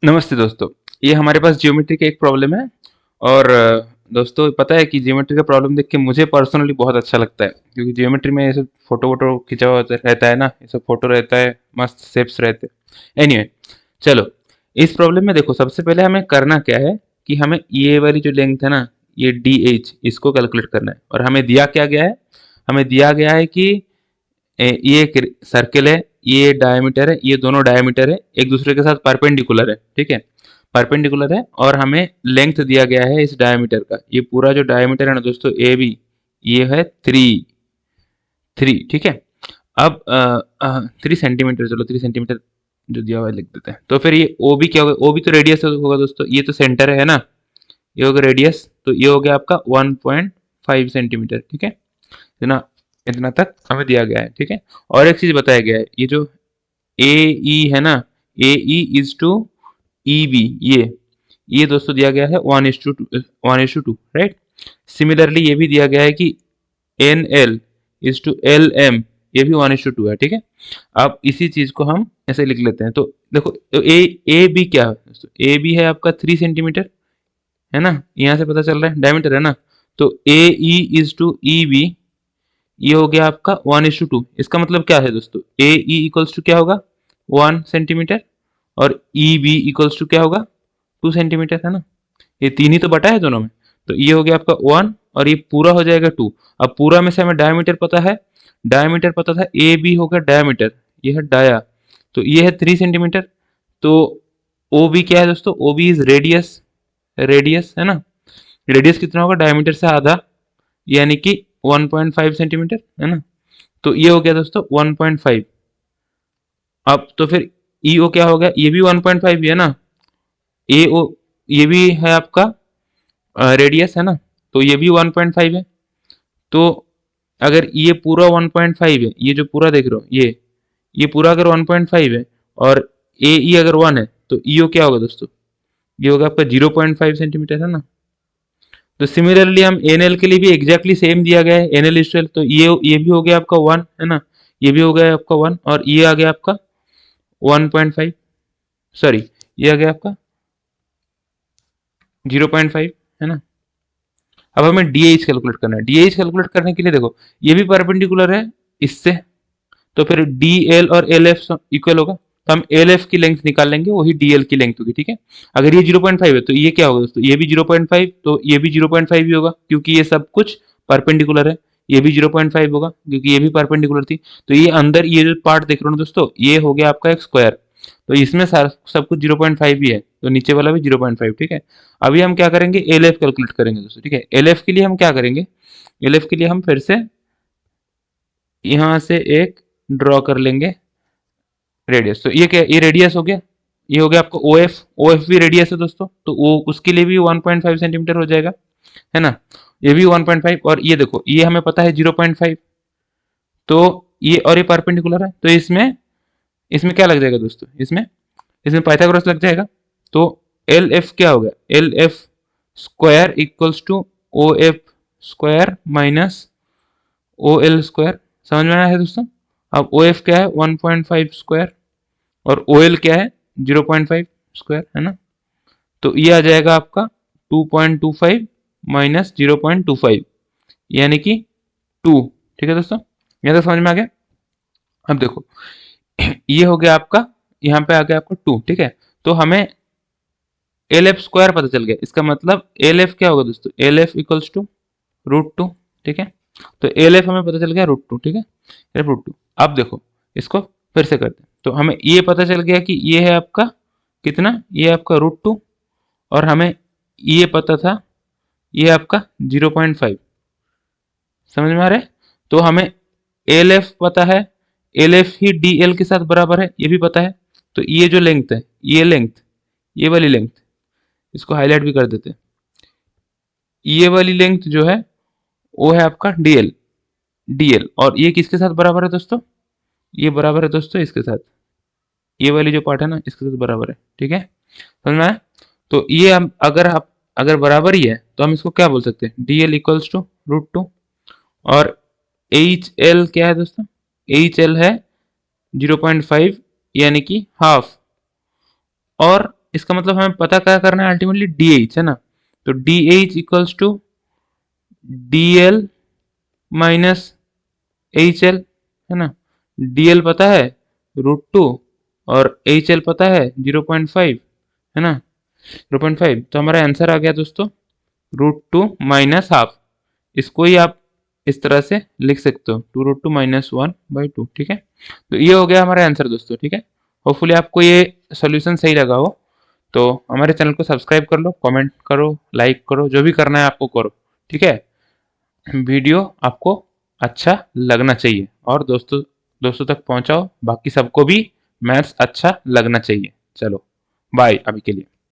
नमस्ते दोस्तों। ये हमारे पास ज्योमेट्री का एक प्रॉब्लम है और दोस्तों पता है कि ज्योमेट्री का प्रॉब्लम देख के मुझे पर्सनली बहुत अच्छा लगता है क्योंकि ज्योमेट्री में ये सब फोटो वोटो खिंचा हुआ रहता है ना, ये सब फोटो रहता है, मस्त शेप्स रहते हैं। एनीवे, चलो इस प्रॉब्लम में देखो, सबसे पहले हमें करना क्या है कि हमें ये वाली जो लेंथ है ना, ये डी एच, इसको कैलकुलेट करना है। और हमें दिया क्या गया है? हमें दिया गया है कि ये एक सर्किल है, ये डायमीटर है, ये दोनों डायमीटर है, एक दूसरे के साथ परपेंडिकुलर है, ठीक है, परपेंडिकुलर है। और हमें लेंथ दिया गया है इस डायमीटर का, ये पूरा जो डायमीटर है ना दोस्तों, ए बी, ये है थ्री, थ्री, ठीक है। अब 3 सेंटीमीटर, चलो 3 सेंटीमीटर जो दिया हुआ है लिख देते हैं। तो फिर ये ओ बी क्या होगा? ओ बी तो रेडियस होगा दोस्तों, ये तो सेंटर है ना, ये होगा रेडियस, तो ये हो गया आपका 1.5 सेंटीमीटर, ठीक है। इतना इतना तक हमें दिया गया है, ठीक है। और एक चीज बताया गया है, ये जो ए ई है ना, A E is two E B, ये दोस्तों दिया गया है 1:2, राइट। सिमिलरली ये भी दिया गया है कि N L is to L M, ये भी 1:2 है, ठीक है। अब इसी चीज को हम ऐसे लिख लेते हैं। तो देखो, ए ए बी क्या है दोस्तों? ए बी है आपका 3 सेंटीमीटर, है ना, यहाँ से पता चल रहा है, डायमीटर है ना। तो A E is two E B, ये हो गया आपका 1:2। इसका मतलब क्या है दोस्तों? ए ई इक्वल्स टू क्या होगा? 1 सेंटीमीटर, और ई बी इक्वल्स टू क्या होगा? 2 सेंटीमीटर, है ना। ये तीन ही तो बटा है दोनों में, तो ये हो गया आपका 1 और ये पूरा हो जाएगा 2। अब पूरा में से हमें डायमीटर पता है, डायमीटर पता था, ए बी होगा डायमीटर, ये है डाया, तो ये है 3 सेंटीमीटर। तो ओ बी क्या है दोस्तों? O B is radius, radius है ना। रेडियस कितना होगा? डायमीटर से आधा, यानी कि 1.5 सेंटीमीटर, है ना। तो ये हो गया दोस्तों 1.5। अब तो फिर ई ओ क्या हो गया? ये भी 1.5 ही है ना। ए ओ, ये भी है आपका रेडियस, है ना, तो ये भी 1.5 है। तो अगर ये पूरा 1.5 है, ये जो पूरा देख रहे हो, ये पूरा अगर 1.5 है और ए ई अगर 1 है, तो ई ओ क्या होगा दोस्तों? ये होगा आपका 0.5 सेंटीमीटर, है ना। तो सिमिलरली हम एन एल के लिए भी एग्जैक्टली सेम दिया गया है, एन एल इज 12, तो ये भी हो गया आपका 1, है ना। ये भी हो गया आपका 1 और ये आ गया आपका 1.5, सॉरी, ये आ गया आपका 0.5, है ना। अब हमें डी एच कैलकुलेट करना है। डी एच कैलकुलेट करने के लिए देखो, ये भी परपेंडिकुलर है इससे, तो फिर डी एल और एल एफ इक्वल होगा, तो हम एल एफ की लेंथ निकाल लेंगे, वही डी एल की लेंथ होगी, ठीक है। अगर ये 0.5 है तो ये क्या होगा दोस्तों? ये भी 0.5, तो ये भी 0.5 ही होगा क्योंकि ये सब कुछ परपेंडिकुलर है। ये भी 0.5 होगा क्योंकि ये भी परपेंडिकुलर थी। तो ये अंदर ये जो पार्ट देख रहे हो ना दोस्तों, ये हो गया आपका एक स्क्वायर, तो इसमें सब कुछ 0.5 ही है, तो नीचे वाला भी 0.5, ठीक है। अभी हम क्या करेंगे? एल एफ कैलकुलेट करेंगे दोस्तों, ठीक है। एल एफ के लिए हम क्या करेंगे? एल एफ के लिए हम फिर से यहाँ से एक ड्रॉ कर लेंगे रेडियस। तो ये क्या? ये रेडियस हो गया, ये हो गया आपका ओ एफ, ओ एफ भी रेडियस है दोस्तों, तो वो उसके लिए भी 1.5 सेंटीमीटर हो जाएगा, है ना। ये भी 1.5, और ये देखो, ये हमें पता है 0.5, तो ये और ये परपेंडिकुलर है, तो इसमें इसमें क्या लग जाएगा दोस्तों? इसमें इसमें पाइथागोरस लग जाएगा। तो एल एफ क्या होगा? L F square equals to O F square minus O L square. समझ में आया है दोस्तों? अब ओ एफ क्या है? 1.5 स्क्वायर, और ओ एल क्या है? 0.5 स्क्वायर, है ना। तो ये आ जाएगा आपका 2.25 माइनस 0.25, यानी कि 2, ठीक है दोस्तों। यहाँ तक समझ में आ गया? अब देखो, ये हो गया आपका, यहाँ पे आ गया आपका 2, ठीक है। तो हमें एल एफ स्क्वायर पता चल गया, इसका मतलब एल एफ क्या होगा दोस्तों? एल एफ इक्वल्स टू √2, ठीक है। तो एल एफ हमें पता चल गया √2, ठीक है, एफ √2। अब देखो, इसको फिर से करते हैं, तो हमें ये पता चल गया कि ये है आपका कितना? ये आपका √2, और हमें ये पता था, ये आपका 0.5। समझ में आ रहा है? तो हमें एल एफ पता है, एल एफ ही डी एल के साथ बराबर है, ये भी पता है। तो ये जो लेंथ है, ये लेंथ, ये वाली लेंथ, इसको हाईलाइट भी कर देते हैं। ये वाली लेंथ जो है, वो है आपका डीएल, डीएल, और ये किसके साथ बराबर है दोस्तों? ये बराबर है दोस्तों इसके साथ, ये वाली जो पार्ट है ना, इसके साथ बराबर है, ठीक है। समझ में आया? तो ये हम अगर बराबर ही है तो हम इसको क्या बोल सकते हैं? डी एल इक्वल्स टू √2, और एच एल क्या है दोस्तों? एच एल है 0.5, यानी कि हाफ, और इसका मतलब हमें पता क्या करना है अल्टीमेटली, डी एच है ना। तो D H equals to D L minus H L, है ना। डी एल पता है √2 और एच एल पता है 0.5, है ना, 0.5। तो हमारा आंसर आ गया दोस्तों √2 माइनस हाफ। इसको ही आप इस तरह से लिख सकते हो, 2√2 - 1/2, ठीक है। तो ये हो गया हमारा आंसर दोस्तों, ठीक है। होपफुली आपको ये सॉल्यूशन सही लगा हो। तो हमारे चैनल को सब्सक्राइब कर लो, कमेंट करो, लाइक करो, जो भी करना है आपको करो, ठीक है। वीडियो आपको अच्छा लगना चाहिए और दोस्तों दोस्तों तक पहुंचाओ, बाकी सबको भी मैथ्स अच्छा लगना चाहिए। चलो बाय अभी के लिए।